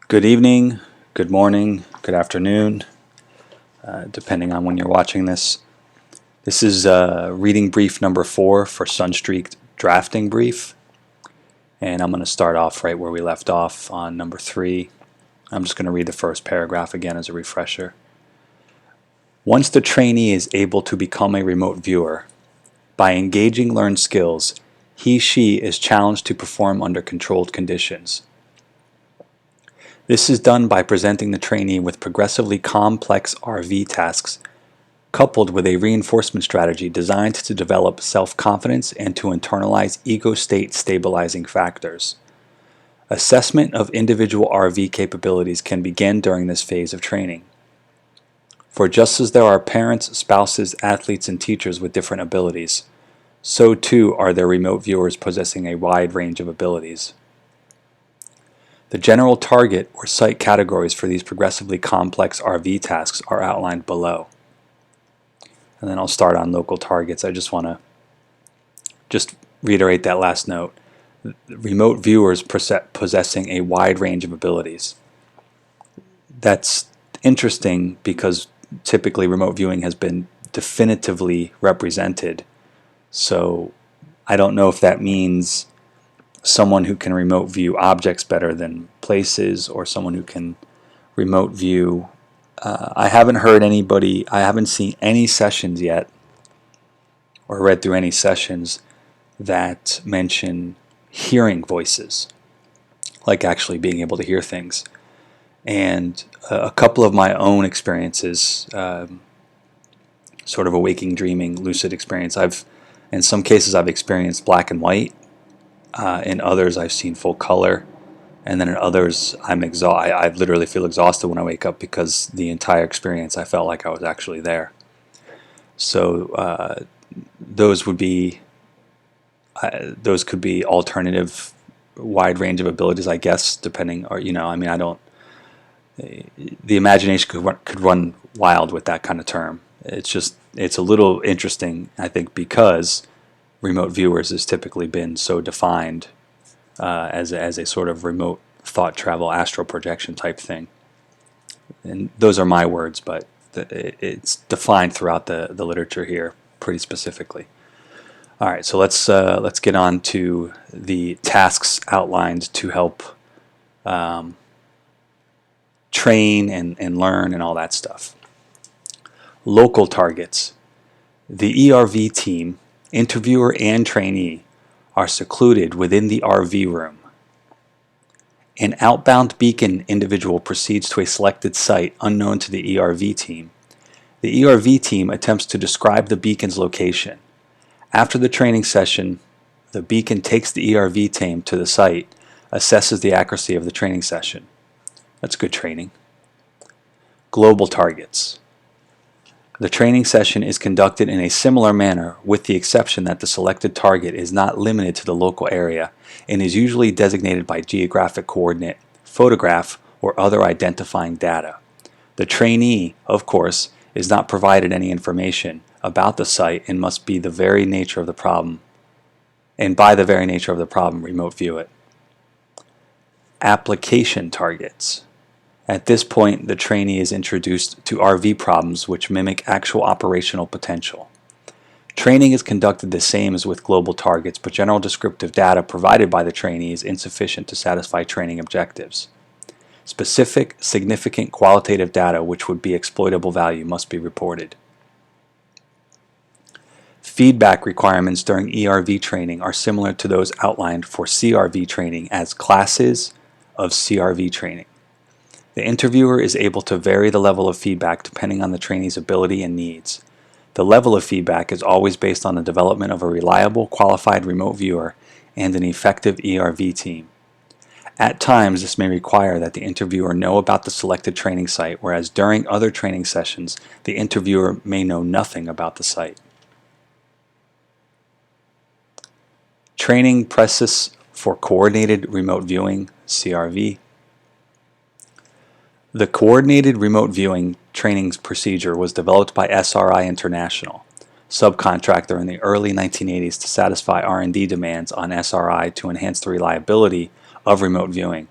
Good evening, good morning, good afternoon, depending on when you're watching this. This is reading brief number 4 for Sunstreak drafting brief, and I'm going to start off right where we left off on number 3. I'm just going to read the first paragraph again as a refresher. Once the trainee is able to become a remote viewer, by engaging learned skills, he/she is challenged to perform under controlled conditions. This is done by presenting the trainee with progressively complex RV tasks, coupled with a reinforcement strategy designed to develop self-confidence and to internalize ego state stabilizing factors. Assessment of individual RV capabilities can begin during this phase of training. For just as there are parents, spouses, athletes, and teachers with different abilities, so too are there remote viewers possessing a wide range of abilities. The general target or site categories for these progressively complex RV tasks are outlined below. And then I'll start on local targets. I just want to reiterate that last note. Remote viewers possessing a wide range of abilities. That's interesting because typically remote viewing has been definitively represented. So I don't know if that means someone who can remote view objects better than places, or someone who can remote view. I haven't seen any sessions yet, or read through any sessions that mention hearing voices, like actually being able to hear things. And a couple of my own experiences, sort of a waking, dreaming, lucid experience. In some cases, I've experienced black and white. In others, I've seen full color, and then in others, I literally feel exhausted when I wake up because the entire experience I felt like I was actually there. So those could be alternative wide range of abilities, I guess, depending. Or I don't. The imagination could run wild with that kind of term. It's a little interesting, I think, because remote viewers has typically been so defined as a sort of remote thought travel, astral projection type thing. And those are my words, but it's defined throughout the literature here pretty specifically. All right, so let's get on to the tasks outlined to help train and learn and all that stuff. Local targets. The ERV team, interviewer and trainee, are secluded within the RV room. An outbound beacon individual proceeds to a selected site unknown to the ERV team. The ERV team attempts to describe the beacon's location. After the training session, the beacon takes the ERV team to the site, assesses the accuracy of the training session. That's good training. Global targets. The training session is conducted in a similar manner, with the exception that the selected target is not limited to the local area and is usually designated by geographic coordinate, photograph, or other identifying data. The trainee, of course, is not provided any information about the site and must be the very nature of the problem, and by the very nature of the problem, remote view it. Application targets. At this point, the trainee is introduced to RV problems which mimic actual operational potential. Training is conducted the same as with global targets, but general descriptive data provided by the trainee is insufficient to satisfy training objectives. Specific, significant qualitative data which would be exploitable value must be reported. Feedback requirements during ERV training are similar to those outlined for CRV training as classes of CRV training. The interviewer is able to vary the level of feedback depending on the trainee's ability and needs. The level of feedback is always based on the development of a reliable, qualified remote viewer and an effective ERV team. At times, this may require that the interviewer know about the selected training site, whereas during other training sessions, the interviewer may know nothing about the site. Training process for coordinated remote viewing, CRV. The Coordinated Remote Viewing Training Procedure was developed by SRI International, subcontractor in the early 1980s to satisfy R&D demands on SRI to enhance the reliability of remote viewing.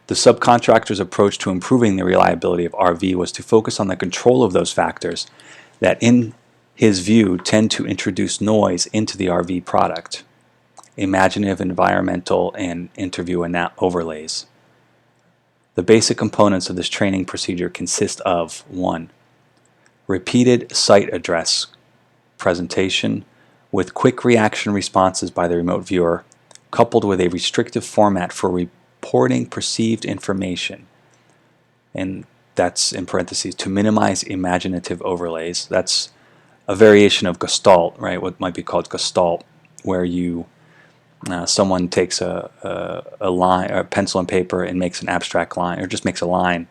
The subcontractor's approach to improving the reliability of RV was to focus on the control of those factors that, in his view, tend to introduce noise into the RV product: imaginative, environmental, and interview overlays. The basic components of this training procedure consist of: 1. Repeated site address presentation with quick reaction responses by the remote viewer, coupled with a restrictive format for reporting perceived information. And that's in parentheses, to minimize imaginative overlays. That's a variation of Gestalt, right? What might be called Gestalt, where someone takes a line, or a pencil and paper, and makes an abstract line, or just makes a line,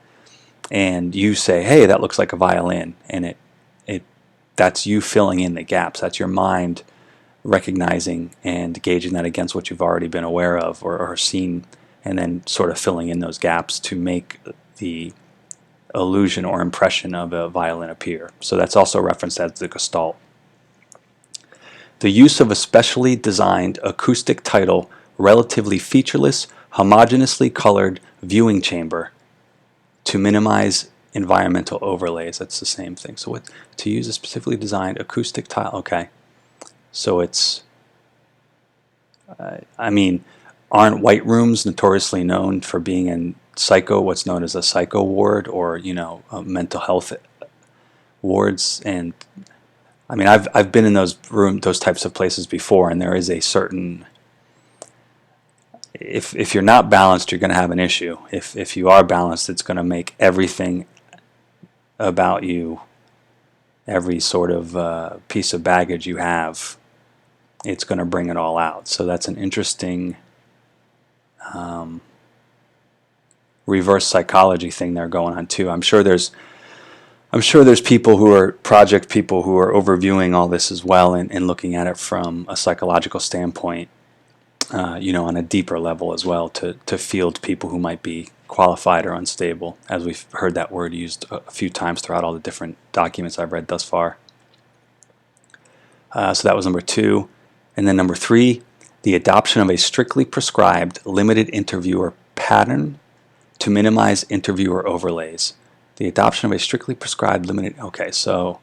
and you say, "Hey, that looks like a violin," and that's you filling in the gaps. That's your mind recognizing and gauging that against what you've already been aware of or seen, and then sort of filling in those gaps to make the illusion or impression of a violin appear. So that's also referenced as the Gestalt. The use of a specially designed acoustic title, relatively featureless, homogeneously colored viewing chamber to minimize environmental overlays. That's the same thing. So to use a specifically designed acoustic tile, okay. So it's, aren't white rooms notoriously known for being in what's known as a psycho ward, or mental health wards? And I've been in those types of places before, and there is a certain, if you're not balanced, you're going to have an issue. If you are balanced, it's going to make everything about you, every sort of piece of baggage you have, it's going to bring it all out. So that's an interesting reverse psychology thing there going on too. I'm sure there's people who are project people who are overviewing all this as well, and looking at it from a psychological standpoint, on a deeper level as well, to field people who might be qualified or unstable, as we've heard that word used a few times throughout all the different documents I've read thus far. So that was number 2. And then number 3, the adoption of a strictly prescribed limited interviewer pattern to minimize interviewer overlays. The adoption of a strictly prescribed limited, okay, so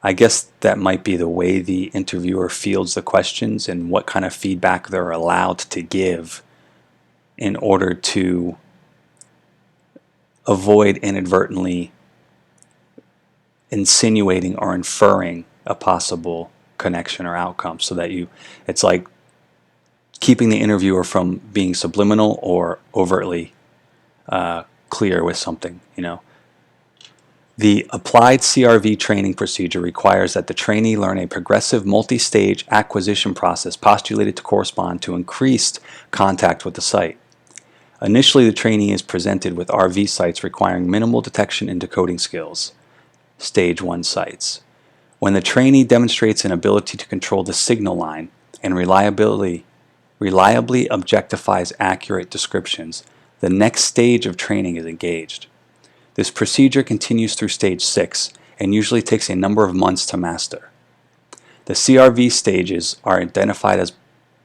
I guess that might be the way the interviewer fields the questions and what kind of feedback they're allowed to give in order to avoid inadvertently insinuating or inferring a possible connection or outcome, so that it's like keeping the interviewer from being subliminal or overtly clear with something. The applied CRV training procedure requires that the trainee learn a progressive multi-stage acquisition process postulated to correspond to increased contact with the site. Initially, the trainee is presented with RV sites requiring minimal detection and decoding skills, Stage 1 sites. When the trainee demonstrates an ability to control the signal line and reliably objectifies accurate descriptions, the next stage of training is engaged. This procedure continues through Stage 6 and usually takes a number of months to master. The CRV stages are identified as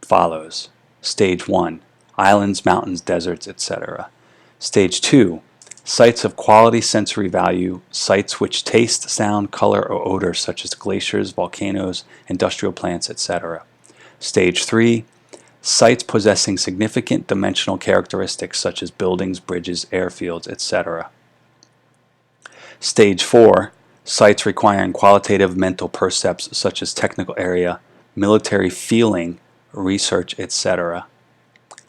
follows: Stage 1, islands, mountains, deserts, etc. Stage 2, sites of quality sensory value, sites which taste, sound, color, or odor, such as glaciers, volcanoes, industrial plants, etc. Stage 3, sites possessing significant dimensional characteristics such as buildings, bridges, airfields, etc. Stage 4, sites requiring qualitative mental percepts such as technical area, military feeling, research, etc.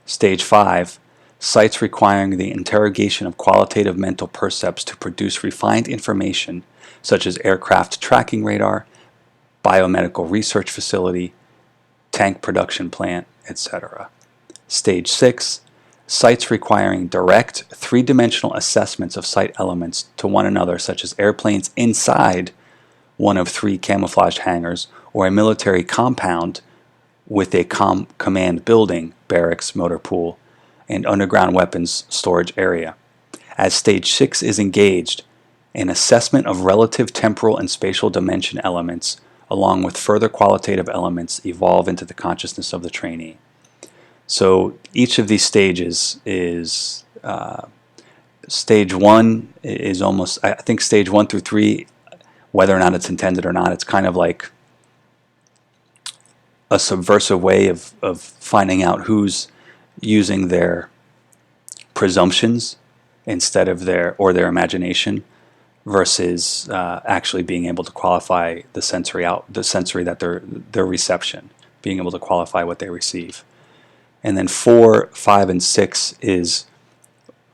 Stage 5, sites requiring the interrogation of qualitative mental percepts to produce refined information such as aircraft tracking radar, biomedical research facility, tank production plant, etc. Stage 6, sites requiring direct three-dimensional assessments of site elements to one another, such as airplanes inside one of 3 camouflage hangars, or a military compound with a command building, barracks, motor pool, and underground weapons storage area. As Stage 6 is engaged, an assessment of relative temporal and spatial dimension elements, along with further qualitative elements, evolve into the consciousness of the trainee. So each of these stages is stage one is almost, I think stage 1 through 3, whether or not it's intended or not, it's kind of like a subversive way of finding out who's using their presumptions instead of their imagination versus actually being able to qualify the sensory that their reception, being able to qualify what they receive. And then 4, 5, and 6 is,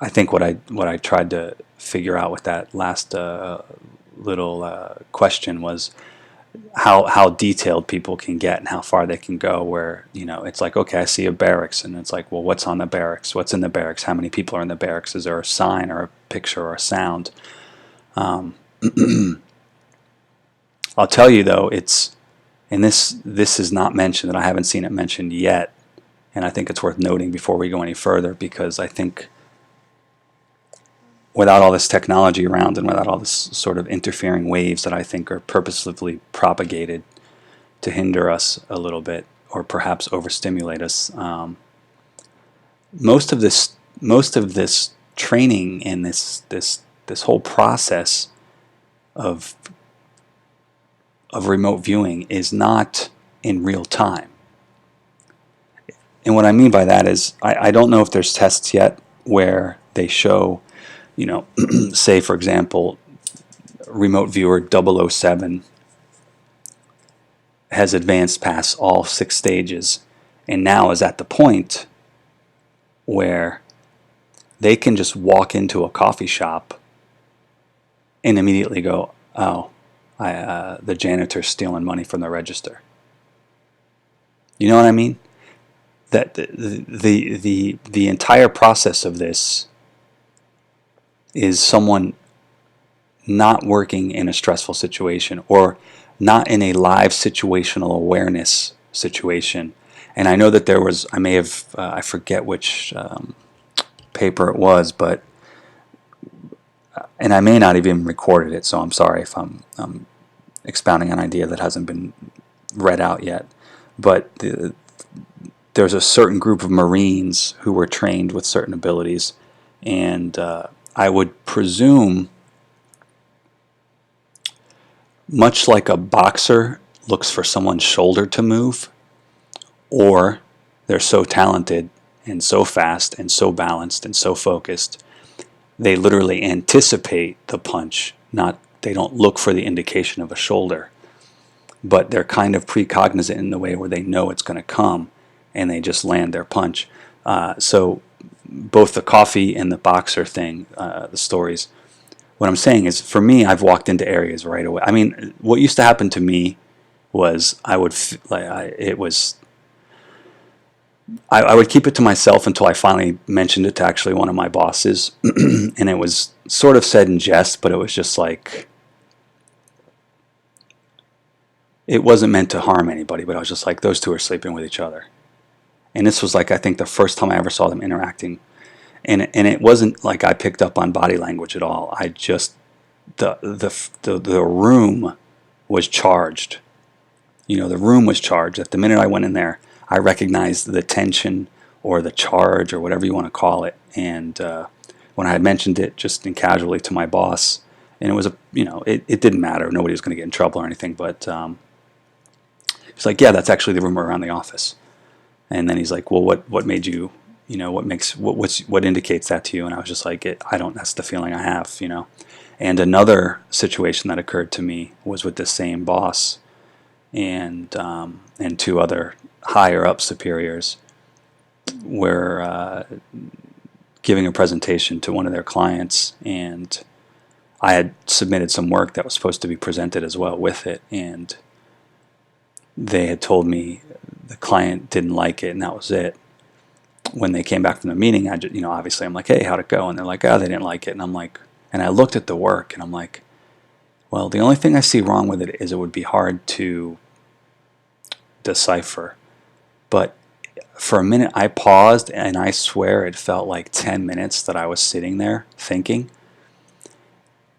I think, what I tried to figure out with that last little question was how detailed people can get and how far they can go, where it's like, okay, I see a barracks, and it's like, well, what's on the barracks, what's in the barracks, how many people are in the barracks, is there a sign or a picture or a sound? I'll tell you though, and this is not mentioned, and I haven't seen it mentioned yet, and I think it's worth noting before we go any further, because I think without all this technology around and without all this sort of interfering waves that I think are purposefully propagated to hinder us a little bit or perhaps overstimulate us, most of this training and this whole process of remote viewing is not in real time. And what I mean by that is I don't know if there's tests yet where they show, say for example, remote viewer 007 has advanced past all 6 stages and now is at the point where they can just walk into a coffee shop and immediately go, oh, the janitor's stealing money from the register. You know what I mean? That the entire process of this is someone not working in a stressful situation or not in a live situational awareness situation. And I know that there was, I may have, I forget which paper it was, but, and I may not have even recorded it, so I'm sorry if I'm expounding an idea that hasn't been read out yet. But there's a certain group of Marines who were trained with certain abilities, and I would presume, much like a boxer looks for someone's shoulder to move, or they're so talented and so fast and so balanced and so focused, they literally anticipate the punch. They don't look for the indication of a shoulder, but they're kind of precognizant in the way where they know it's going to come, and they just land their punch. So both the coffee and the boxer thing, the stories, what I'm saying is, for me, I've walked into areas right away. I mean, what used to happen to me was I would keep it to myself until I finally mentioned it to actually one of my bosses, and it was sort of said in jest, but it was just like, it wasn't meant to harm anybody, but I was just like, those two are sleeping with each other. And this was like, I think the first time I ever saw them interacting. And it wasn't like I picked up on body language at all. I just, the room was charged. The room was charged. At the minute I went in there, I recognized the tension or the charge or whatever you want to call it. And when I had mentioned it just casually to my boss, and it was it didn't matter. Nobody was going to get in trouble or anything. But he's like, yeah, that's actually the room around the office. And then he's like, well, what made you, what indicates that to you? And I was just like, that's the feeling I have, And another situation that occurred to me was with the same boss and 2 other higher up superiors were giving a presentation to one of their clients, and I had submitted some work that was supposed to be presented as well with it, and they had told me the client didn't like it, and that was it. When they came back from the meeting, I just, obviously I'm like, hey, how'd it go? And they're like, oh, they didn't like it. And I'm like, and I looked at the work, and I'm like, well, the only thing I see wrong with it is it would be hard to decipher. But for a minute, I paused, and I swear it felt like 10 minutes that I was sitting there thinking.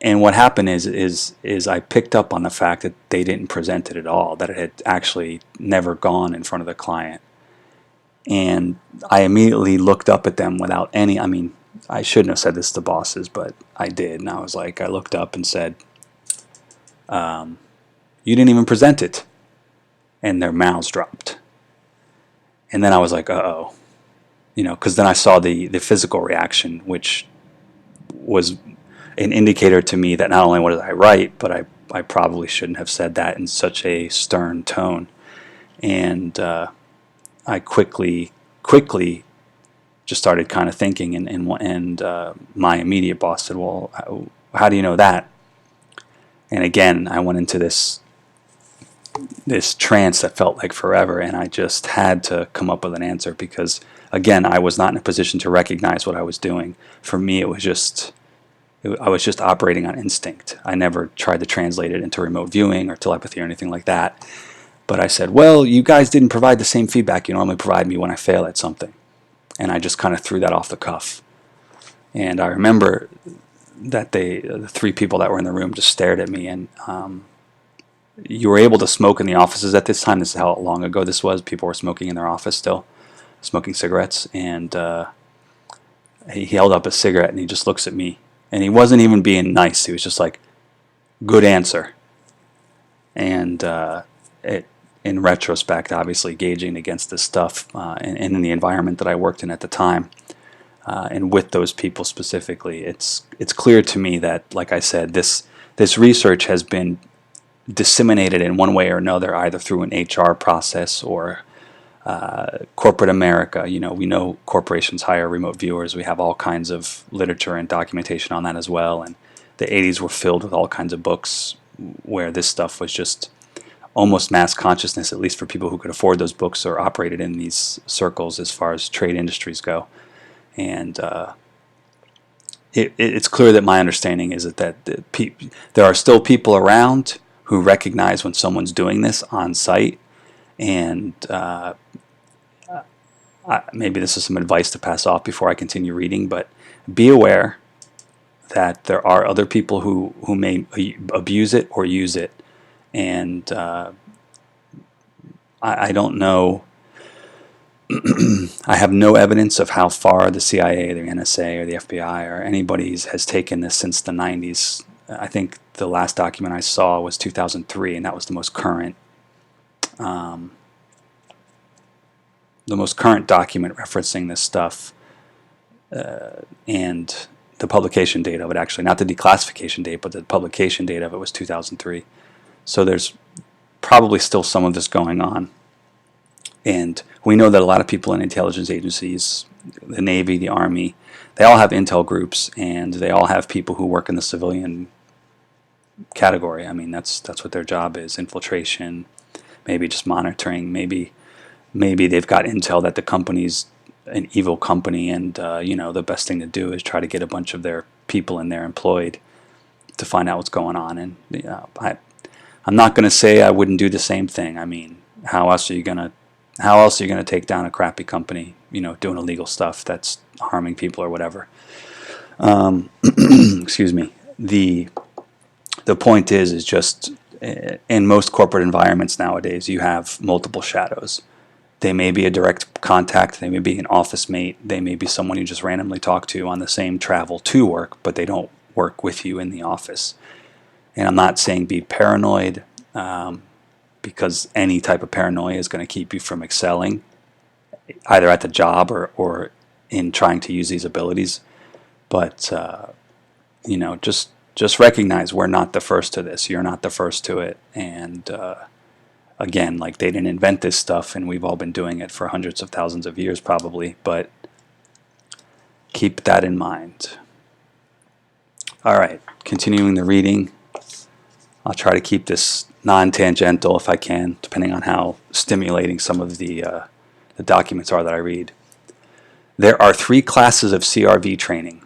And what happened is I picked up on the fact that they didn't present it at all, that it had actually never gone in front of the client. And I immediately looked up at them without any, I mean, I shouldn't have said this to bosses, but I did. And I was like, I looked up and said, you didn't even present it. And their mouths dropped. And then I was like, uh-oh. Because then I saw the physical reaction, which was an indicator to me that not only was I right, but I probably shouldn't have said that in such a stern tone. And I quickly just started kind of thinking, and my immediate boss said, well, how do you know that? And again, I went into this trance that felt like forever, and I just had to come up with an answer because, again, I was not in a position to recognize what I was doing. For me, I was just operating on instinct. I never tried to translate it into remote viewing or telepathy or anything like that. But I said, well, you guys didn't provide the same feedback you normally provide me when I fail at something. And I just kind of threw that off the cuff. And I remember that the three people that were in the room just stared at me. And you were able to smoke in the offices at this time. This is how long ago this was. People were smoking in their office still, smoking cigarettes. And he held up a cigarette and he just looks at me. And he wasn't even being nice. He was just like, good answer. And in retrospect, obviously gauging against this stuff and in the environment that I worked in at the time, and with those people specifically, it's clear to me that, like I said, this research has been disseminated in one way or another, either through an HR process or corporate America. We know corporations hire remote viewers. We have all kinds of literature and documentation on that as well. And the 80s were filled with all kinds of books where this stuff was just almost mass consciousness, at least for people who could afford those books or operated in these circles as far as trade industries go. And it's clear that my understanding is that there are still people around who recognize when someone's doing this on site. And maybe this is some advice to pass off before I continue reading, but be aware that there are other people who may abuse it or use it. And I don't know. I have no evidence of how far the CIA, the NSA, or the FBI, or anybody has taken this since the 90s. I think the last document I saw was 2003, and that was the most current document referencing this stuff, and the publication date of it, actually, not the declassification date, but the publication date of it was 2003. So there's probably still some of this going on. And we know that a lot of people in intelligence agencies, the Navy, the Army, they all have intel groups, and they all have people who work in the civilian category. I mean, that's what their job is: infiltration, maybe just monitoring, maybe they've got intel that the company's an evil company, and the best thing to do is try to get a bunch of their people in there employed to find out what's going on. And I'm not going to say I wouldn't do the same thing. I mean, how else are you going to take down a crappy company, doing illegal stuff that's harming people or whatever? Excuse me. The point is just in most corporate environments nowadays, you have multiple shadows. They may be a direct contact, they may be an office mate, they may be someone you just randomly talk to on the same travel to work, but they don't work with you in the office. And I'm not saying be paranoid, because any type of paranoia is going to keep you from excelling, either at the job or in trying to use these abilities. But just recognize we're not the first to this. You're not the first to it. And again, like, they didn't invent this stuff, and we've all been doing it for hundreds of thousands of years probably. But keep that in mind. All right, continuing the reading. I'll try to keep this non-tangential if I can, depending on how stimulating some of the documents are that I read. There are 3 classes of CRV training.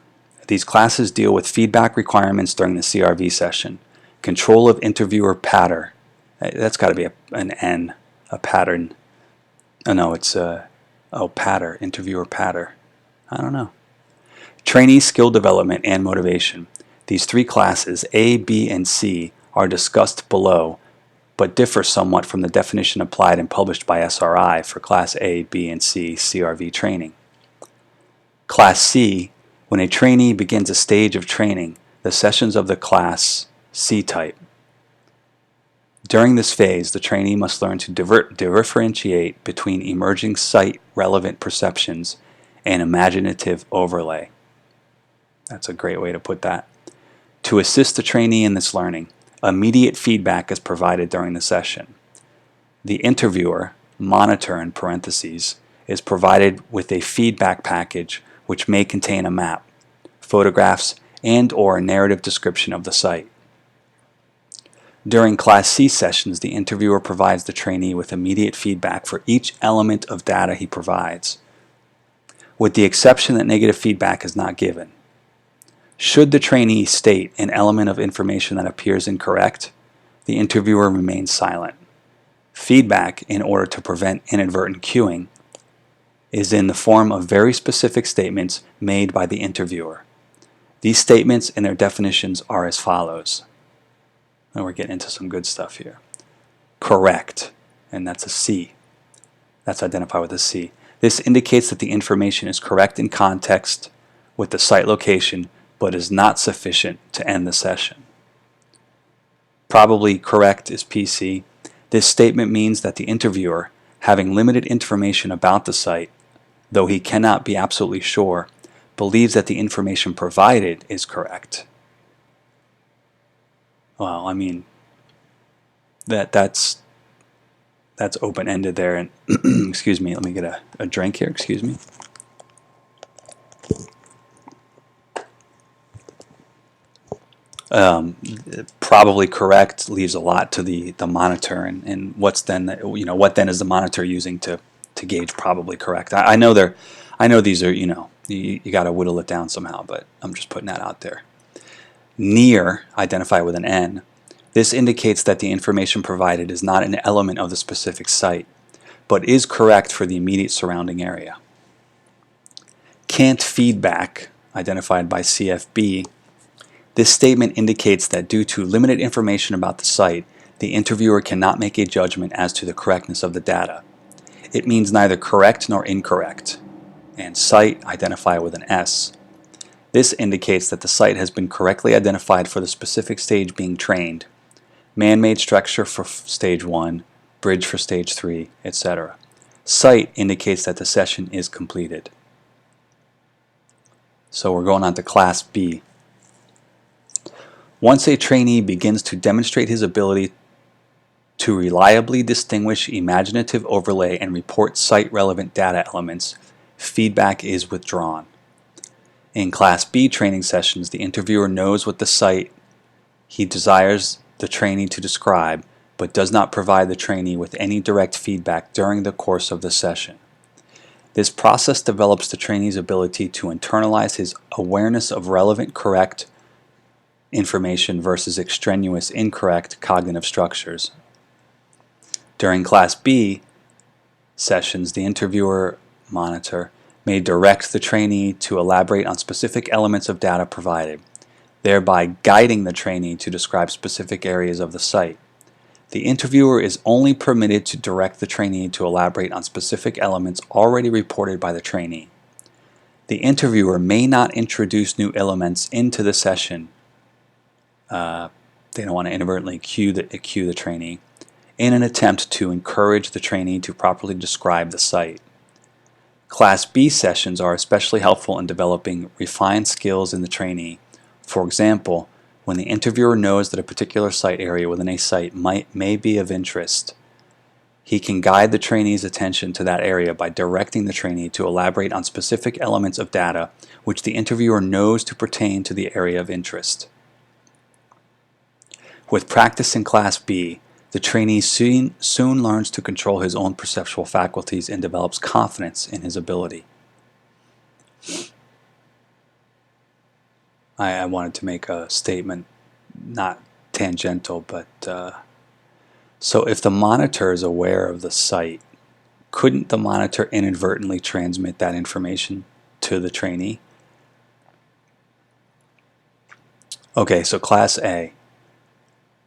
These classes deal with feedback requirements during the CRV session, control of interviewer patter. That's got to be an N, a pattern. Oh no, it's patter, interviewer patter. I don't know. Trainee skill development and motivation. These 3 classes, A, B, and C, are discussed below, but differ somewhat from the definition applied and published by SRI for Class A, B, and C CRV training. Class C, when a trainee begins a stage of training, the sessions of the Class C type. During this phase, the trainee must learn to differentiate between emerging site-relevant perceptions and imaginative overlay. That's a great way to put that. To assist the trainee in this learning, immediate feedback is provided during the session. The interviewer, monitor in parentheses, is provided with a feedback package which may contain a map, photographs, and/or a narrative description of the site. During Class C sessions, the interviewer provides the trainee with immediate feedback for each element of data he provides, with the exception that negative feedback is not given. Should the trainee state an element of information that appears incorrect, the interviewer remains silent. Feedback, in order to prevent inadvertent cueing, is in the form of very specific statements made by the interviewer. These statements and their definitions are as follows. And we're getting into some good stuff here. Correct, and that's a C. That's identified with a C. This indicates that the information is correct in context with the site location, but is not sufficient to end the session. Probably correct is PC. This statement means that the interviewer, having limited information about the site, though he cannot be absolutely sure, believes that the information provided is correct. Well, I mean, that's open-ended there, and excuse me, let me get a drink here, excuse me. Probably correct leaves a lot to the monitor, and what's then, what then is the monitor using to gauge probably correct? I know these are, you got to whittle it down somehow, but I'm just putting that out there. Near, identified with an N, this indicates that the information provided is not an element of the specific site, but is correct for the immediate surrounding area. Can't feedback, identified by CFB, this statement indicates that due to limited information about the site, the interviewer cannot make a judgment as to the correctness of the data. It means neither correct nor incorrect. And site, identified with an S. This indicates that the site has been correctly identified for the specific stage being trained. Man-made structure for stage 1, bridge for stage 3, etc. Site indicates that the session is completed. So we're going on to Class B. Once a trainee begins to demonstrate his ability to reliably distinguish imaginative overlay and report site-relevant data elements, feedback is withdrawn. In Class B training sessions, the interviewer knows what the site he desires the trainee to describe, but does not provide the trainee with any direct feedback during the course of the session. This process develops the trainee's ability to internalize his awareness of relevant, correct information versus extraneous, incorrect cognitive structures. During Class B sessions, the interviewer monitor may direct the trainee to elaborate on specific elements of data provided, thereby guiding the trainee to describe specific areas of the site. The interviewer is only permitted to direct the trainee to elaborate on specific elements already reported by the trainee. The interviewer may not introduce new elements into the session. They don't want to inadvertently cue the trainee in an attempt to encourage the trainee to properly describe the site. Class B sessions are especially helpful in developing refined skills in the trainee. For example, when the interviewer knows that a particular site area within a site may be of interest, he can guide the trainee's attention to that area by directing the trainee to elaborate on specific elements of data which the interviewer knows to pertain to the area of interest. With practice in Class B, the trainee soon learns to control his own perceptual faculties and develops confidence in his ability. I wanted to make a statement, not tangential, but so if the monitor is aware of the site, couldn't the monitor inadvertently transmit that information to the trainee? Okay, so Class A.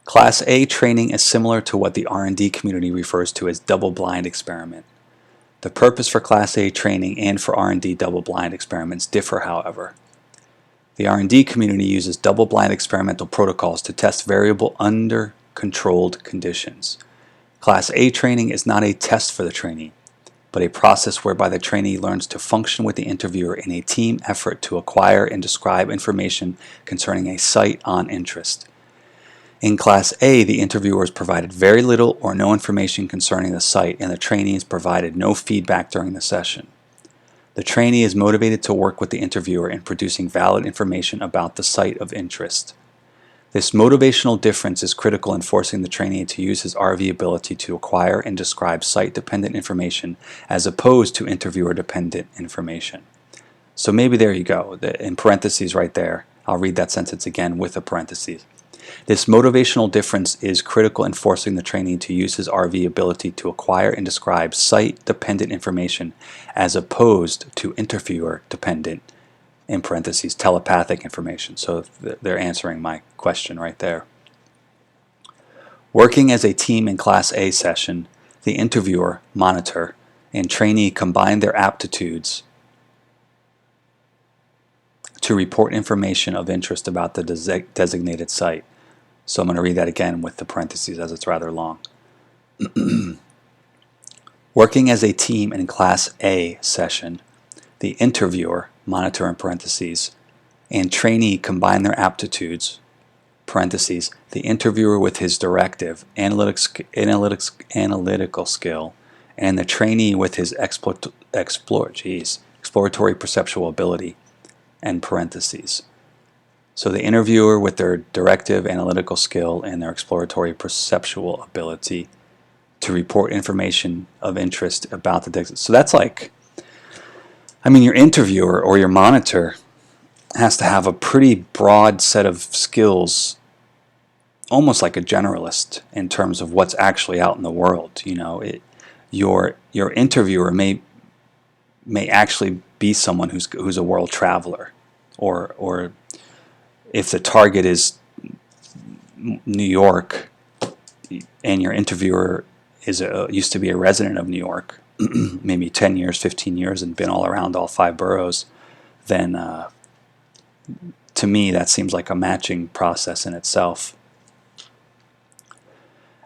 Class A training is similar to what the R&D community refers to as double-blind experiment. The purpose for Class A training and for R&D double-blind experiments differ, however. The R&D community uses double-blind experimental protocols to test variable under controlled conditions. Class A training is not a test for the trainee, but a process whereby the trainee learns to function with the interviewer in a team effort to acquire and describe information concerning a site on interest. In Class A, the interviewers provided very little or no information concerning the site, and the trainees provided no feedback during the session. The trainee is motivated to work with the interviewer in producing valid information about the site of interest. This motivational difference is critical in forcing the trainee to use his RV ability to acquire and describe site-dependent information as opposed to interviewer-dependent information. So maybe there you go, in parentheses right there. I'll read that sentence again with the parentheses. This motivational difference is critical in forcing the trainee to use his RV ability to acquire and describe site-dependent information as opposed to interviewer-dependent, in parentheses, telepathic information. So they're answering my question right there. Working as a team in Class A session, the interviewer, monitor, and trainee combine their aptitudes to report information of interest about the designated site. So I'm going to read that again with the parentheses as it's rather long. Working as a team in Class A session, the interviewer, monitor in parentheses, and trainee combine their aptitudes, parentheses, the interviewer with his directive, analytical skill, and the trainee with his exploratory perceptual ability, end parentheses. So the interviewer with their directive, analytical skill, and their exploratory perceptual ability to report information of interest about the so that's like, I mean, your interviewer or your monitor has to have a pretty broad set of skills, almost like a generalist in terms of what's actually out in the world. You know, your interviewer may actually be someone who's a world traveler, or if the target is New York and your interviewer used to be a resident of New York, maybe 10 years, 15 years, and been all around all 5 boroughs, then to me that seems like a matching process in itself.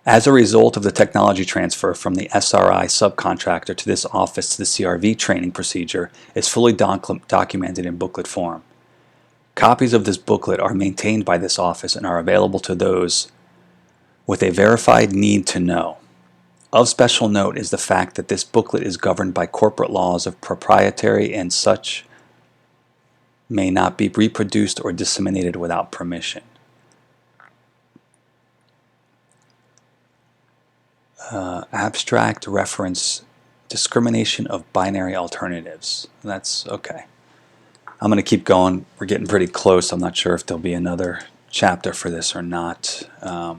As a result of the technology transfer from the SRI subcontractor to this office to the CRV training procedure is fully documented in booklet form. Copies of this booklet are maintained by this office and are available to those with a verified need to know. Of special note is the fact that this booklet is governed by corporate laws of proprietary and such may not be reproduced or disseminated without permission. Abstract reference discrimination of binary alternatives. That's okay. I'm going to keep going. We're getting pretty close. I'm not sure if there'll be another chapter for this or not. I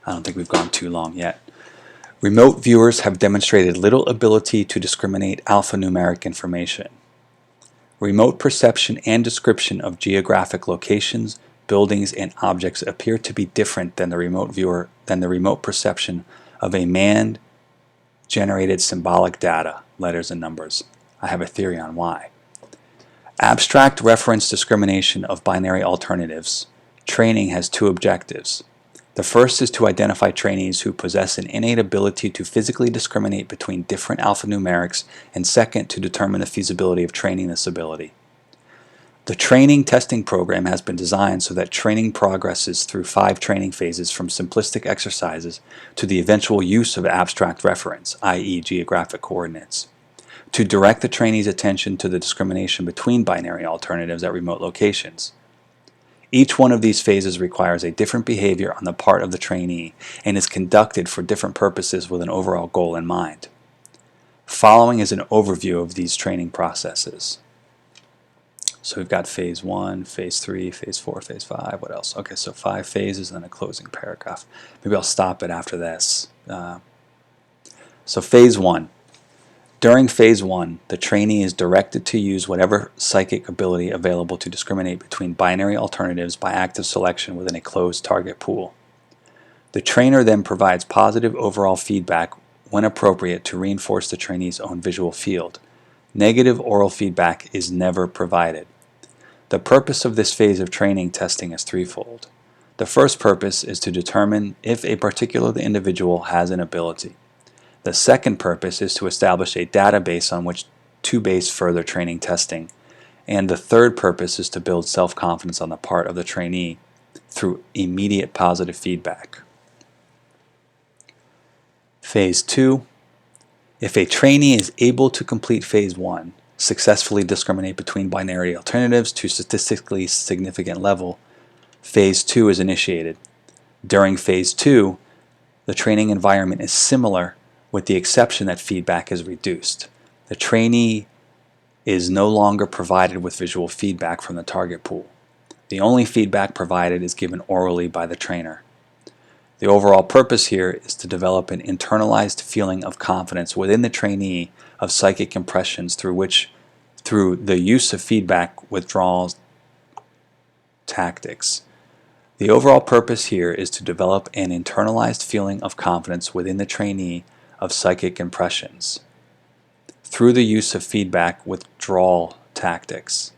don't think we've gone too long yet. Remote viewers have demonstrated little ability to discriminate alphanumeric information. Remote perception and description of geographic locations, buildings, and objects appear to be different than the remote perception of a man-generated symbolic data, letters and numbers. I have a theory on why. Abstract reference discrimination of binary alternatives. Training has 2 objectives. The first is to identify trainees who possess an innate ability to physically discriminate between different alphanumerics, and second, to determine the feasibility of training this ability. The training testing program has been designed so that training progresses through 5 training phases, from simplistic exercises to the eventual use of abstract reference, i.e. geographic coordinates, to direct the trainee's attention to the discrimination between binary alternatives at remote locations. Each one of these phases requires a different behavior on the part of the trainee and is conducted for different purposes with an overall goal in mind. Following is an overview of these training processes. So we've got phase 1, phase 3, phase 4, phase 5. What else? Okay, so 5 phases and then a closing paragraph. Maybe I'll stop it after this. So phase 1. During phase 1, the trainee is directed to use whatever psychic ability available to discriminate between binary alternatives by active selection within a closed target pool. The trainer then provides positive overall feedback when appropriate to reinforce the trainee's own visual field. Negative oral feedback is never provided. The purpose of this phase of training testing is threefold. The first purpose is to determine if a particular individual has an ability. The second purpose is to establish a database on which to base further training testing. And the third purpose is to build self-confidence on the part of the trainee through immediate positive feedback. Phase 2. If a trainee is able to complete phase 1, successfully discriminate between binary alternatives to statistically significant level, phase 2 is initiated. During phase 2, the training environment is similar with the exception that feedback is reduced. The trainee is no longer provided with visual feedback from the target pool. The only feedback provided is given orally by the trainer. The overall purpose here is to develop an internalized feeling of confidence within the trainee of psychic impressions through the use of feedback withdrawal tactics. The overall purpose here is to develop an internalized feeling of confidence within the trainee of psychic impressions through the use of feedback withdrawal tactics.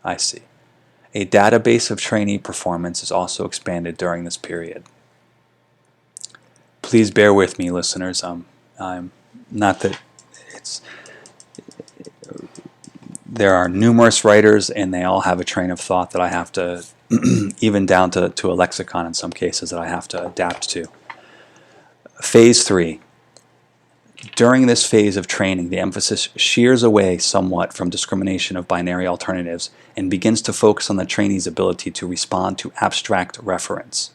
I see. A database of trainee performance is also expanded during this period. Please bear with me, listeners. I'm not that it's. There are numerous writers, and they all have a train of thought that I have to, even down to a lexicon in some cases, that I have to adapt to. Phase 3. During this phase of training, the emphasis shears away somewhat from discrimination of binary alternatives and begins to focus on the trainee's ability to respond to abstract reference.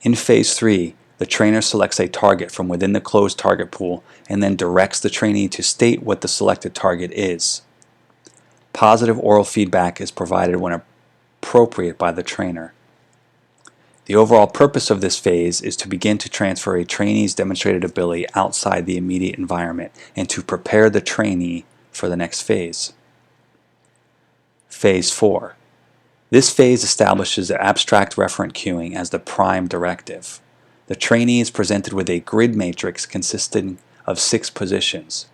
In phase 3, the trainer selects a target from within the closed target pool and then directs the trainee to state what the selected target is. Positive oral feedback is provided when appropriate by the trainer. The overall purpose of this phase is to begin to transfer a trainee's demonstrated ability outside the immediate environment and to prepare the trainee for the next phase. Phase 4. This phase establishes abstract referent cueing as the prime directive. The trainee is presented with a grid matrix consisting of 6 positions.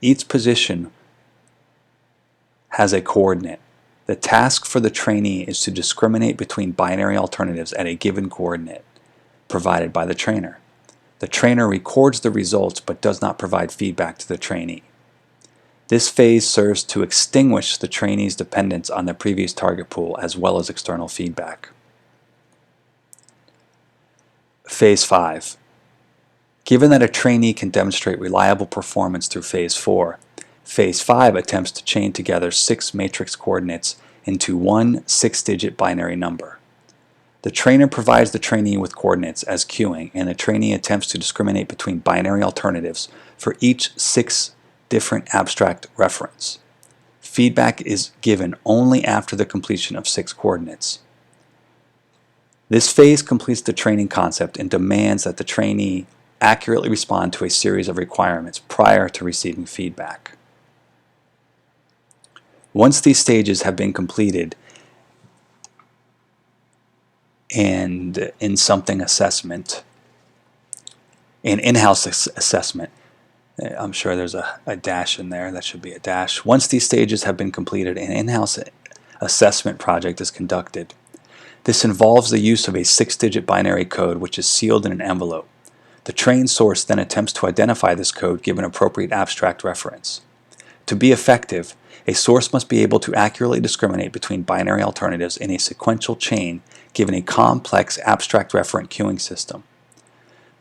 Each position has a coordinate. The task for the trainee is to discriminate between binary alternatives at a given coordinate provided by the trainer. The trainer records the results but does not provide feedback to the trainee. This phase serves to extinguish the trainee's dependence on the previous target pool as well as external feedback. Phase 5. Given that a trainee can demonstrate reliable performance through Phase 4, Phase 5 attempts to chain together 6 matrix coordinates into one 6-digit binary number. The trainer provides the trainee with coordinates as cueing, and the trainee attempts to discriminate between binary alternatives for each 6 different abstract reference. Feedback is given only after the completion of 6 coordinates. This phase completes the training concept and demands that the trainee accurately respond to a series of requirements prior to receiving feedback. Once these stages have been completed and in something assessment, an in-house assessment, I'm sure there's a dash in there, that should be a dash. Once these stages have been completed, an in-house assessment project is conducted. This involves the use of a 6-digit binary code which is sealed in an envelope. The trained source then attempts to identify this code given appropriate abstract reference. To be effective, a source must be able to accurately discriminate between binary alternatives in a sequential chain given a complex abstract referent queuing system.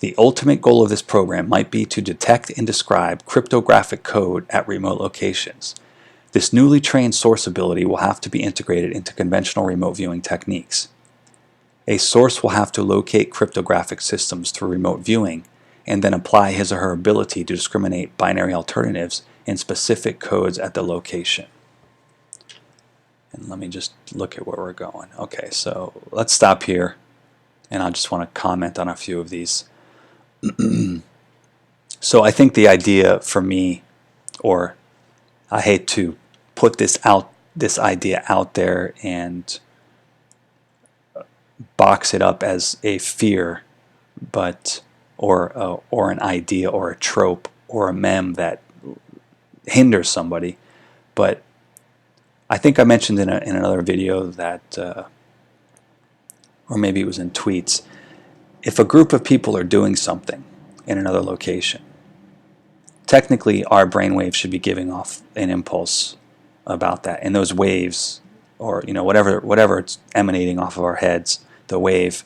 The ultimate goal of this program might be to detect and describe cryptographic code at remote locations. This newly trained source ability will have to be integrated into conventional remote viewing techniques. A source will have to locate cryptographic systems through remote viewing and then apply his or her ability to discriminate binary alternatives in specific codes at the location. And let me just look at where we're going. Okay, so let's stop here, and I just want to comment on a few of these. So I think the idea for me or I hate to put this idea out there and box it up as a fear, but or an idea or a trope or a meme that hinders somebody. But I think I mentioned in another video that, or maybe it was in tweets, if a group of people are doing something in another location, technically our brainwaves should be giving off an impulse about that, and those waves, or whatever it's emanating off of our heads, the wave,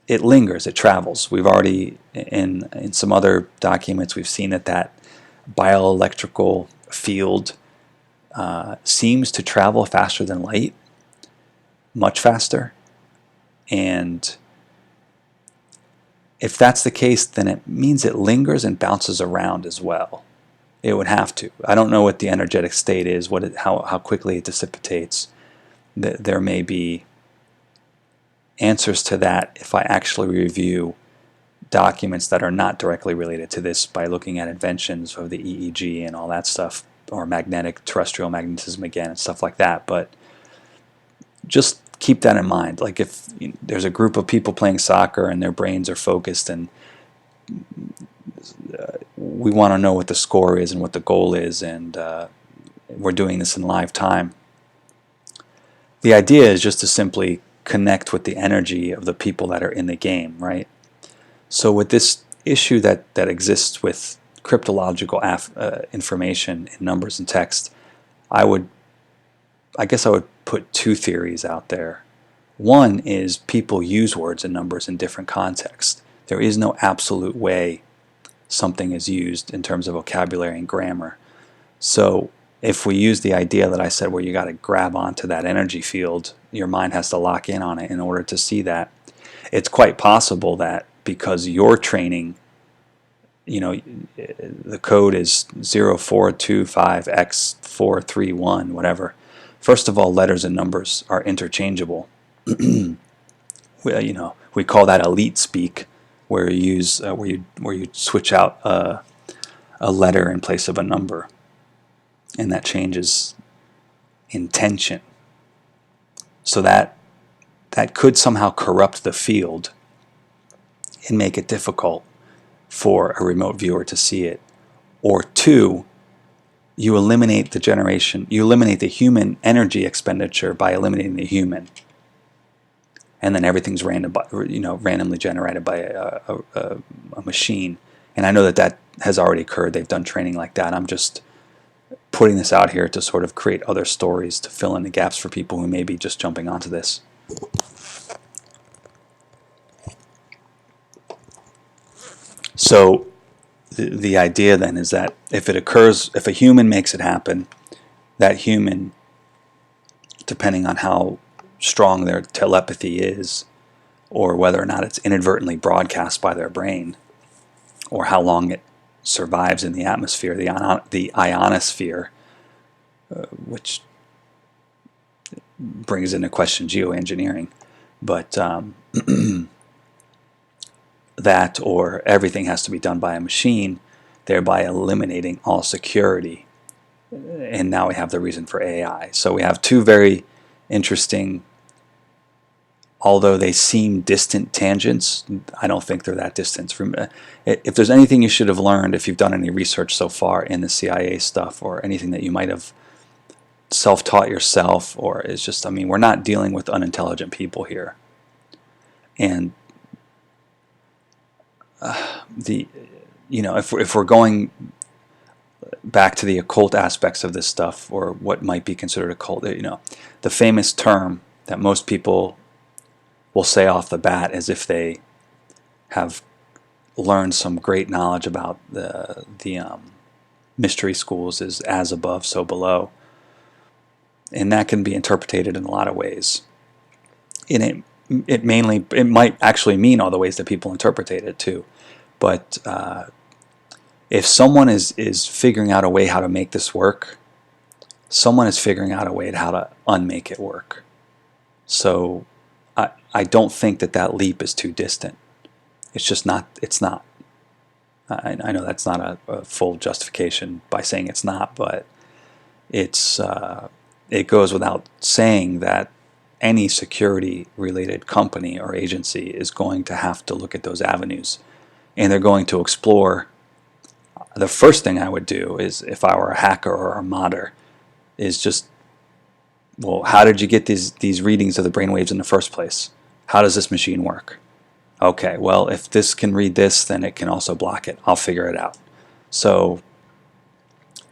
it lingers, it travels. We've already in some other documents we've seen that bioelectrical field seems to travel faster than light, much faster. And if that's the case, then it means it lingers and bounces around as well. It would have to. I don't know what the energetic state is, how quickly it dissipates. There may be answers to that if I actually review documents that are not directly related to this by looking at inventions of the EEG and all that stuff, or terrestrial magnetism again, and stuff like that. But just keep that in mind. Like if there's a group of people playing soccer and their brains are focused, and we want to know what the score is and what the goal is, and we're doing this in live time. The idea is just to simply connect with the energy of the people that are in the game, right? So with this issue that exists with cryptological information in numbers and text, I guess I would put two theories out there. One is people use words and numbers in different contexts. There is no absolute way something is used in terms of vocabulary and grammar. So if we use the idea that I said, where you got to grab onto that energy field, your mind has to lock in on it in order to see that, it's quite possible that because you're training, the code is 0425X431, whatever. First of all, letters and numbers are interchangeable. We call that elite speak, where you use where you switch out a letter in place of a number, and that changes intention. So that could somehow corrupt the field and make it difficult for a remote viewer to see it. Or two, you eliminate the human energy expenditure by eliminating the human, and then everything's randomly generated by a machine. And I know that has already occurred. They've done training like that. I'm just putting this out here to sort of create other stories to fill in the gaps for people who may be just jumping onto this. So the idea then is that if a human makes it happen, that human, depending on how strong their telepathy is, or whether or not it's inadvertently broadcast by their brain, or how long it survives in the atmosphere, the ionosphere, which brings into question geoengineering, but that or everything has to be done by a machine, thereby eliminating all security. And now we have the reason for AI. So we have two very interesting, although they seem distant tangents, I don't think they're that distant. If there's anything you should have learned, if you've done any research so far in the CIA stuff, or anything that you might have self-taught yourself, or it's just, we're not dealing with unintelligent people here. And if we're going back to the occult aspects of this stuff, or what might be considered occult, the famous term that most people will say off the bat, as if they have learned some great knowledge about the mystery schools, is as above, so below. And that can be interpreted in a lot of ways. And it might actually mean all the ways that people interpret it too. But if someone is figuring out a way how to make this work, someone is figuring out a way how to unmake it work. So I don't think that leap is too distant. It's just not. It's not. I know that's not a full justification by saying it's not, but it goes without saying that any security-related company or agency is going to have to look at those avenues, and they're going to explore. The first thing I would do is, if I were a hacker or a modder, is just, well, how did you get these readings of the brainwaves in the first place? How does this machine work? Okay, well, if this can read this, then it can also block it. I'll figure it out. So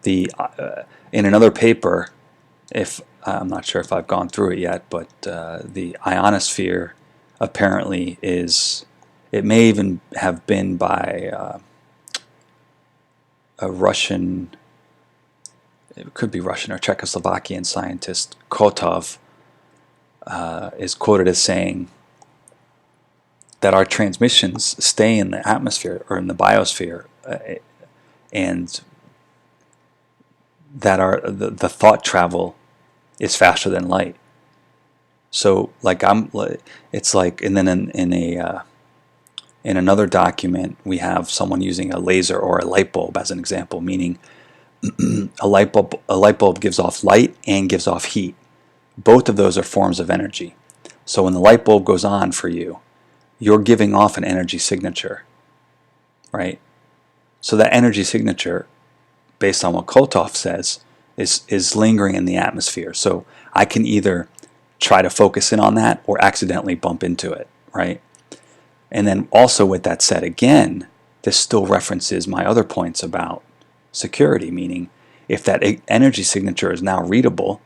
in another paper, if I'm not sure if I've gone through it yet, but the ionosphere apparently is, it may even have been by a Russian, it could be Russian or Czechoslovakian scientist, Kotov, is quoted as saying that our transmissions stay in the atmosphere or in the biosphere, and that the thought travel is faster than light. So it's like, and then in another document we have someone using a laser or a light bulb as an example, meaning a light bulb gives off light and gives off heat. Both of those are forms of energy. So when the light bulb goes on for you, you're giving off an energy signature, right? So that energy signature, based on what Koltov says, is lingering in the atmosphere. So I can either try to focus in on that or accidentally bump into it, right? And then also, with that said, again, this still references my other points about security, meaning if that energy signature is now readable,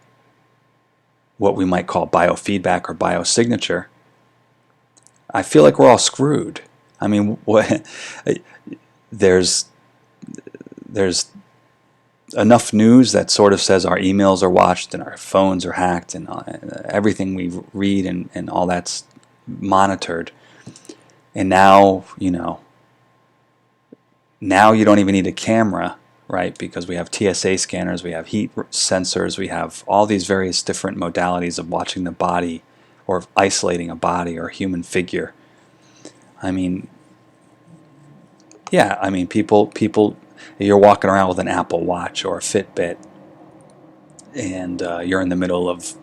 what we might call biofeedback or biosignature, I feel like we're all screwed. I mean, there's enough news that sort of says our emails are watched and our phones are hacked and everything we read and all that's monitored. And now, now you don't even need a camera, right? Because we have TSA scanners, we have heat sensors, we have all these various different modalities of watching the body or isolating a body or a human figure. I mean, yeah, I mean, people, you're walking around with an Apple Watch or a Fitbit, and you're in the middle of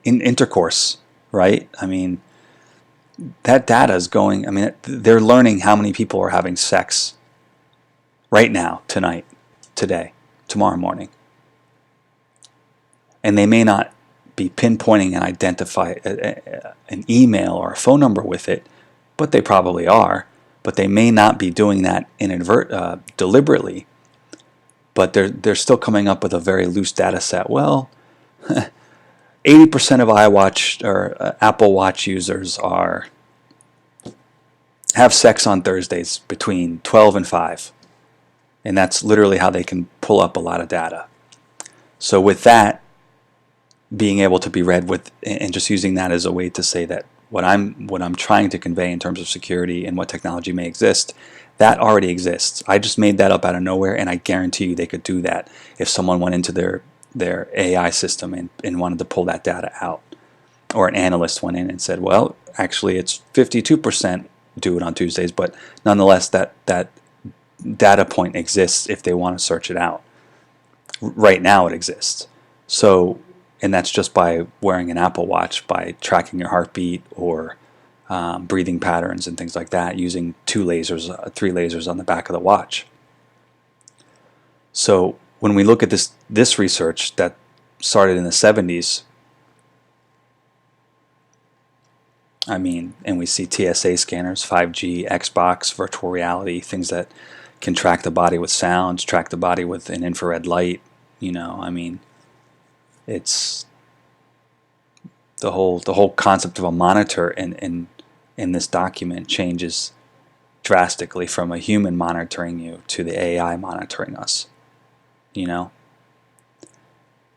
intercourse, right? I mean, that data is going, I mean, they're learning how many people are having sex right now, tonight, today, tomorrow morning. And they may not be pinpointing and identify an email or a phone number with it, but they probably are. But they may not be doing that deliberately, but they're still coming up with a very loose data set. Well, 80% of iWatch or Apple Watch users have sex on Thursdays between 12 and 5. And that's literally how they can pull up a lot of data. So with that being able to be read with, and just using that as a way to say that what I'm trying to convey in terms of security and what technology may exist, that already exists. I just made that up out of nowhere, and I guarantee you they could do that if someone went into their AI system and wanted to pull that data out. Or an analyst went in and said, well, actually it's 52% do it on Tuesdays, but nonetheless that data point exists if they want to search it out. Right now it exists. So, and that's just by wearing an Apple Watch, by tracking your heartbeat or breathing patterns and things like that, using 3 lasers on the back of the watch. So when we look at this research that started in the 70s, I mean, and we see TSA scanners, 5G, Xbox, virtual reality, things that can track the body with sounds, track the body with an infrared light. I mean, it's the whole concept of a monitor in this document changes drastically from a human monitoring you to the AI monitoring us. And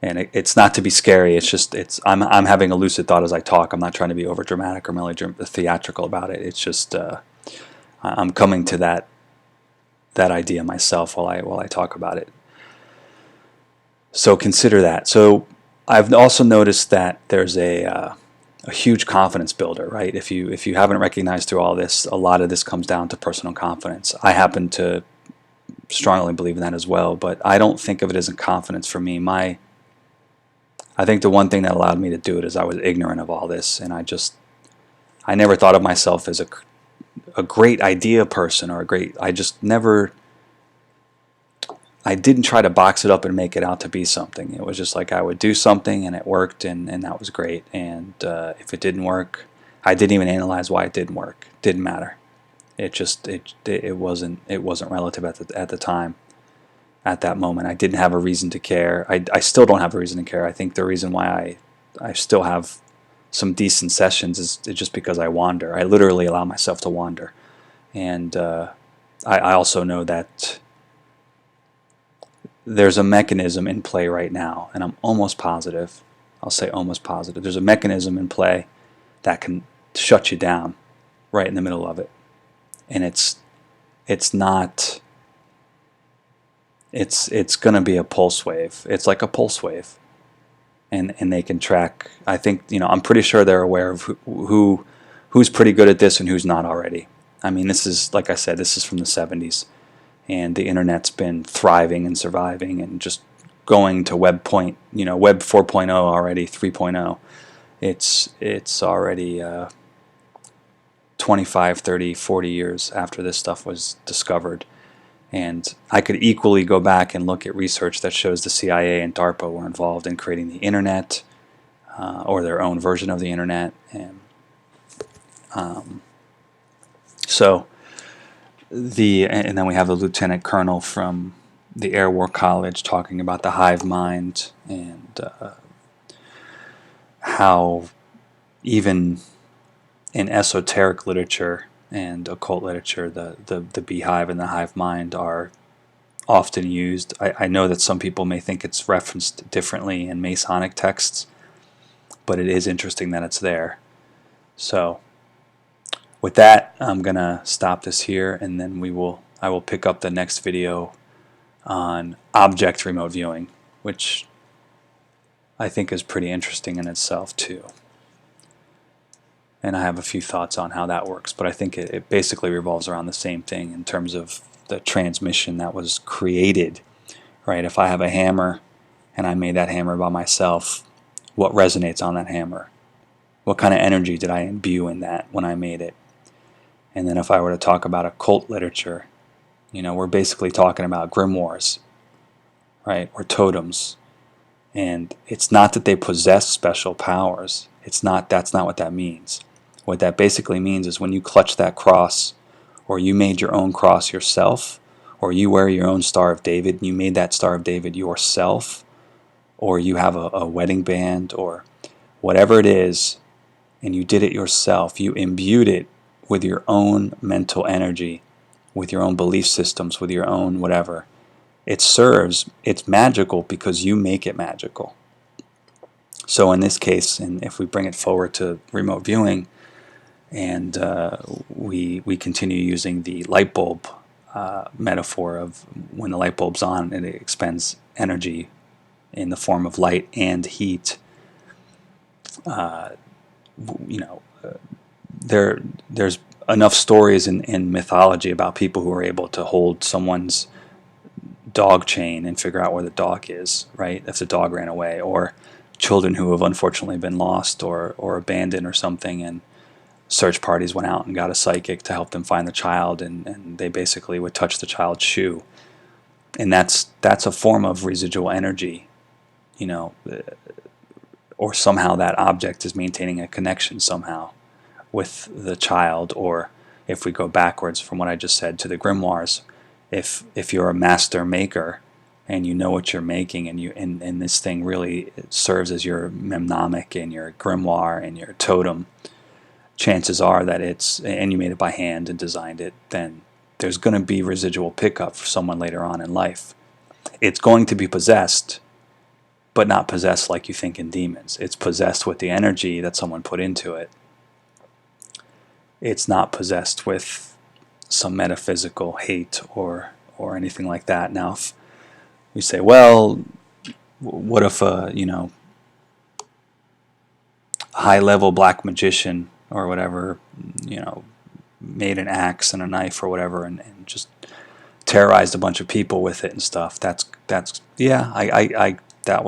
it's not to be scary. It's just I'm having a lucid thought as I talk. I'm not trying to be over dramatic or theatrical about it. It's just I'm coming to that idea myself while I talk about it. So consider that. So I've also noticed that there's a a huge confidence builder, right? If you haven't recognized through all this, a lot of this comes down to personal confidence. I happen to strongly believe in that as well, but I don't think of it as a confidence for me. I think the one thing that allowed me to do it is I was ignorant of all this, and I never thought of myself as a great idea person or I just never, I didn't try to box it up and make it out to be something. It was just like I would do something and it worked, and that was great. And if it didn't work, I didn't even analyze why it didn't work. Didn't matter. It wasn't relative at the time. At that moment, I didn't have a reason to care. I still don't have a reason to care. I think the reason why I still have some decent sessions is just because I wander. I literally allow myself to wander. And I also know that there's a mechanism in play right now, and I'm almost positive, I'll say almost positive, there's a mechanism in play that can shut you down right in the middle of it. And it's not, it's going to be a pulse wave. It's like a pulse wave. And they can track, I think, I'm pretty sure they're aware of who's pretty good at this and who's not already. I mean, this is, like I said, this is from the 70s. And the internet's been thriving and surviving and just going to Web 4.0 already, 3.0. It's already 25, 30, 40 years after this stuff was discovered. And I could equally go back and look at research that shows the CIA and DARPA were involved in creating the internet, or their own version of the internet. And so and then we have the lieutenant colonel from the Air War College talking about the hive mind, and how even in esoteric literature and occult literature, the beehive and the hive mind are often used. I know that some people may think it's referenced differently in Masonic texts, but it is interesting that it's there. So with that, I'm going to stop this here, and then I will pick up the next video on object remote viewing, which I think is pretty interesting in itself too. And I have a few thoughts on how that works, but I think it basically revolves around the same thing in terms of the transmission that was created, right? If I have a hammer and I made that hammer by myself, what resonates on that hammer? What kind of energy did I imbue in that when I made it? And then if I were to talk about occult literature, we're basically talking about grimoires, right? Or totems. And it's not that they possess special powers. That's not what that means. What that basically means is when you clutch that cross, or you made your own cross yourself, or you wear your own Star of David, and you made that Star of David yourself, or you have a wedding band, or whatever it is, and you did it yourself, you imbued it with your own mental energy, with your own belief systems, with your own whatever. It's magical because you make it magical. So in this case, and if we bring it forward to remote viewing, and we continue using the light bulb metaphor of when the light bulb's on, and it expends energy in the form of light and heat. There's enough stories in mythology about people who are able to hold someone's dog chain and figure out where the dog is, right? If the dog ran away, or children who have unfortunately been lost or abandoned or something, and search parties went out and got a psychic to help them find the child, and they basically would touch the child's shoe. And that's a form of residual energy, or somehow that object is maintaining a connection somehow with the child. Or if we go backwards from what I just said to the grimoires, if you're a master maker and you know what you're making, and this thing really serves as your mnemonic and your grimoire and your totem, chances are that and you made it by hand and designed it, then there's going to be residual pickup for someone later on in life. It's going to be possessed, but not possessed like you think in demons. It's possessed with the energy that someone put into it. It's not possessed with some metaphysical hate or anything like that. Now, if we say, well, what if high-level black magician or whatever, made an axe and a knife or whatever, and just terrorized a bunch of people with it and stuff. That's yeah. I that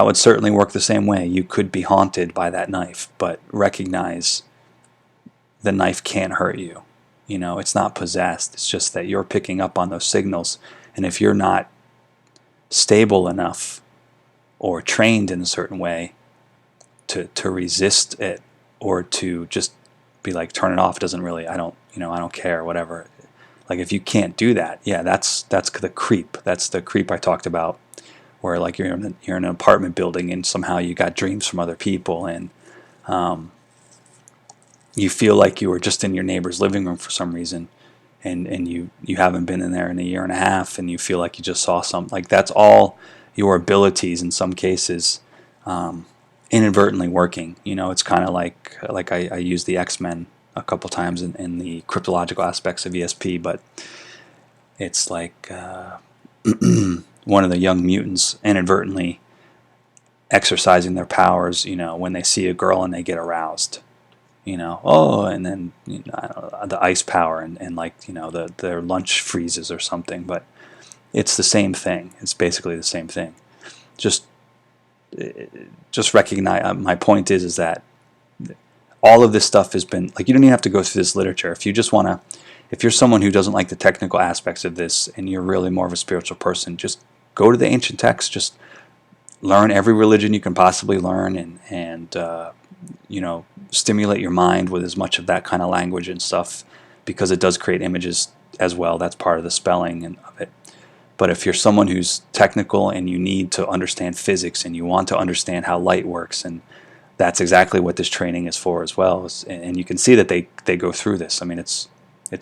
would certainly work the same way. You could be haunted by that knife, but recognize the knife can't hurt you. It's not possessed. It's just that you're picking up on those signals, and if you're not stable enough or trained in a certain way to resist it, or to just be like, turn it off, it doesn't really, I don't care, whatever. Like, if you can't do that, yeah, that's the creep. That's the creep I talked about, where like you're in an apartment building and somehow you got dreams from other people, and you feel like you were just in your neighbor's living room for some reason, and you haven't been in there in a year and a half, and you feel like you just saw something. Like, that's all your abilities in some cases, inadvertently working. It's kind of like I used the X-Men a couple times in the cryptological aspects of ESP, but it's like one of the young mutants inadvertently exercising their powers, when they see a girl and they get aroused. And then I don't know, the ice power, and like, their lunch freezes or something. But it's the same thing. It's basically the same thing. Just recognize. My point is that all of this stuff has been, like, you don't even have to go through this literature. If you just want to, if you're someone who doesn't like the technical aspects of this, and you're really more of a spiritual person, just go to the ancient texts. Just learn every religion you can possibly learn, and stimulate your mind with as much of that kind of language and stuff, because it does create images as well. That's part of the spelling of it. But if you're someone who's technical and you need to understand physics and you want to understand how light works, and that's exactly what this training is for as well. And you can see that they go through this. I mean, it's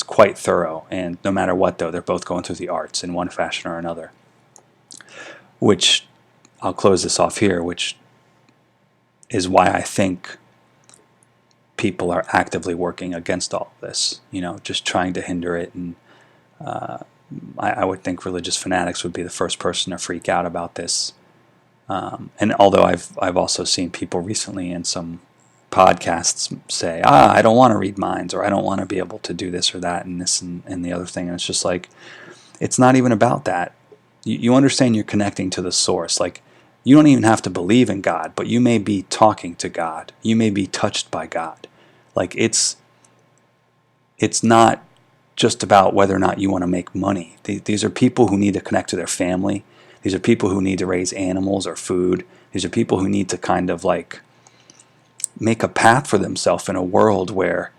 quite thorough. And no matter what, though, they're both going through the arts in one fashion or another. Which, I'll close this off here, which is why I think people are actively working against all of this, just trying to hinder it. And I would think religious fanatics would be the first person to freak out about this. And although I've also seen people recently in some podcasts say, I don't want to read minds, or I don't want to be able to do this or that and this and the other thing. And it's just like, it's not even about that. You understand you're connecting to the source. Like, you don't even have to believe in God, but you may be talking to God. You may be touched by God. Like, it's not just about whether or not you want to make money. These are people who need to connect to their family. These are people who need to raise animals or food. These are people who need to kind of like make a path for themselves in a world where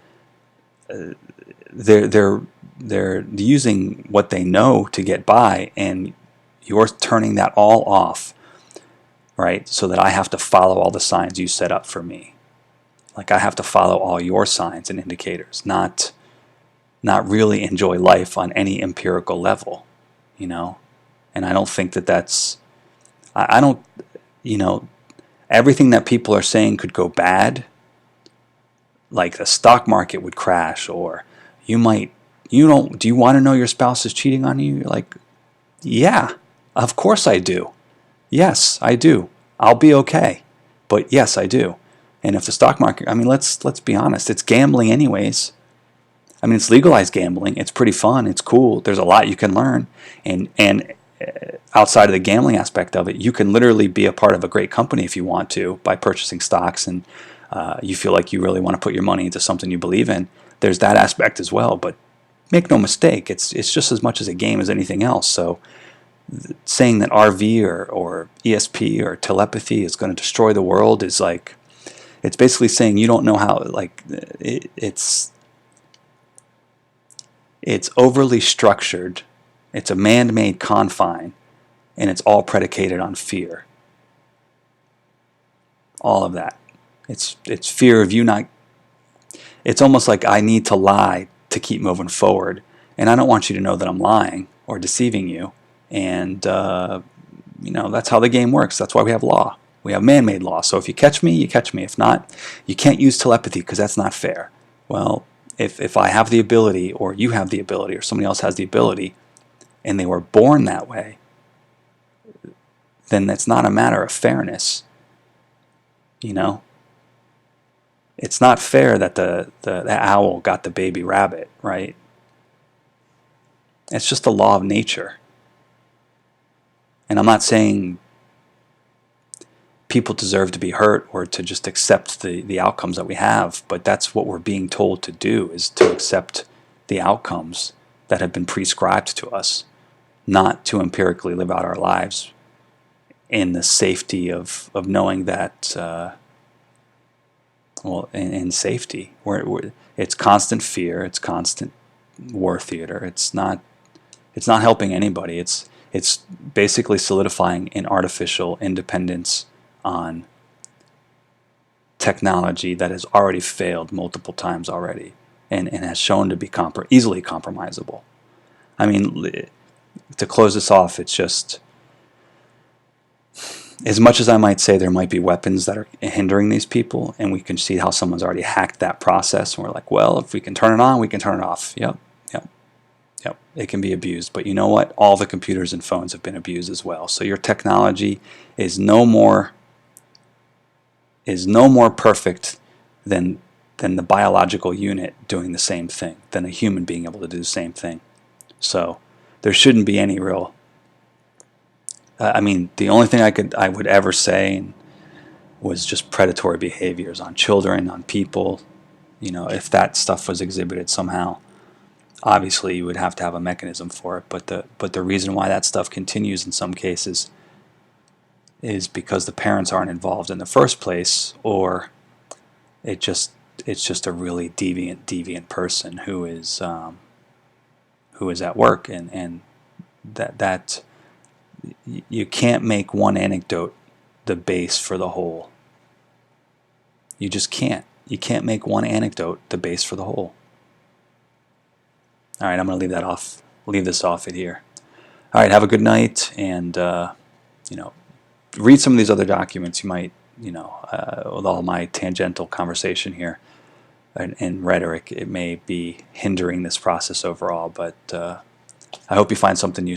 they're using what they know to get by, and you're turning that all off, right? So that I have to follow all the signs you set up for me. Like, I have to follow all your signs and indicators, not really enjoy life on any empirical level, And I don't think that's, I don't, everything that people are saying could go bad. Like, the stock market would crash, or do you want to know your spouse is cheating on you? You're like, yeah, of course I do. Yes, I do. I'll be okay. But yes, I do. And if the stock market, I mean, let's be honest, it's gambling anyways. I mean, it's legalized gambling. It's pretty fun. It's cool. There's a lot you can learn. And outside of the gambling aspect of it, you can literally be a part of a great company if you want to, by purchasing stocks, and you feel like you really want to put your money into something you believe in. There's that aspect as well. But make no mistake, it's just as much as a game as anything else. So saying that RV or ESP or telepathy is going to destroy the world is like, it's basically saying you don't know how, like, it's overly structured. It's a man-made confine, and it's all predicated on fear. All of that. It's fear of you not. It's almost like I need to lie to keep moving forward, and I don't want you to know that I'm lying or deceiving you. And that's how the game works. That's why we have law. We have man-made law. So if you catch me, you catch me. If not, you can't use telepathy because that's not fair. Well, if I have the ability, or you have the ability, or somebody else has the ability, and they were born that way, then it's not a matter of fairness. It's not fair that the owl got the baby rabbit, right? It's just the law of nature. And I'm not saying people deserve to be hurt or to just accept the outcomes that we have, but that's what we're being told to do, is to accept the outcomes that have been prescribed to us, not to empirically live out our lives in the safety of knowing that, in safety. It's constant fear, it's constant war theater. It's not helping anybody. It's basically solidifying an artificial independence on technology that has already failed multiple times already, and has shown to be easily compromisable. I mean, to close this off, it's just, as much as I might say there might be weapons that are hindering these people, and we can see how someone's already hacked that process, and we're like, well, if we can turn it on, we can turn it off. Yep, yep, yep. It can be abused, but you know what? All the computers and phones have been abused as well. So your technology is no more perfect than the biological unit doing the same thing, than a human being able to do the same thing. So there shouldn't be any real. I mean, the only thing I would ever say was just predatory behaviors on children, on people. You know, if that stuff was exhibited somehow, obviously you would have to have a mechanism for it. But the reason why that stuff continues in some cases is because the parents aren't involved in the first place, or it's just a really deviant person who is at work, and that you can't make one anecdote the base for the whole. You just can't. You can't make one anecdote the base for the whole. All right, I'm going to leave this off it here. All right, have a good night, and read some of these other documents. You might, with all my tangential conversation here and rhetoric, it may be hindering this process overall, but I hope you find something useful.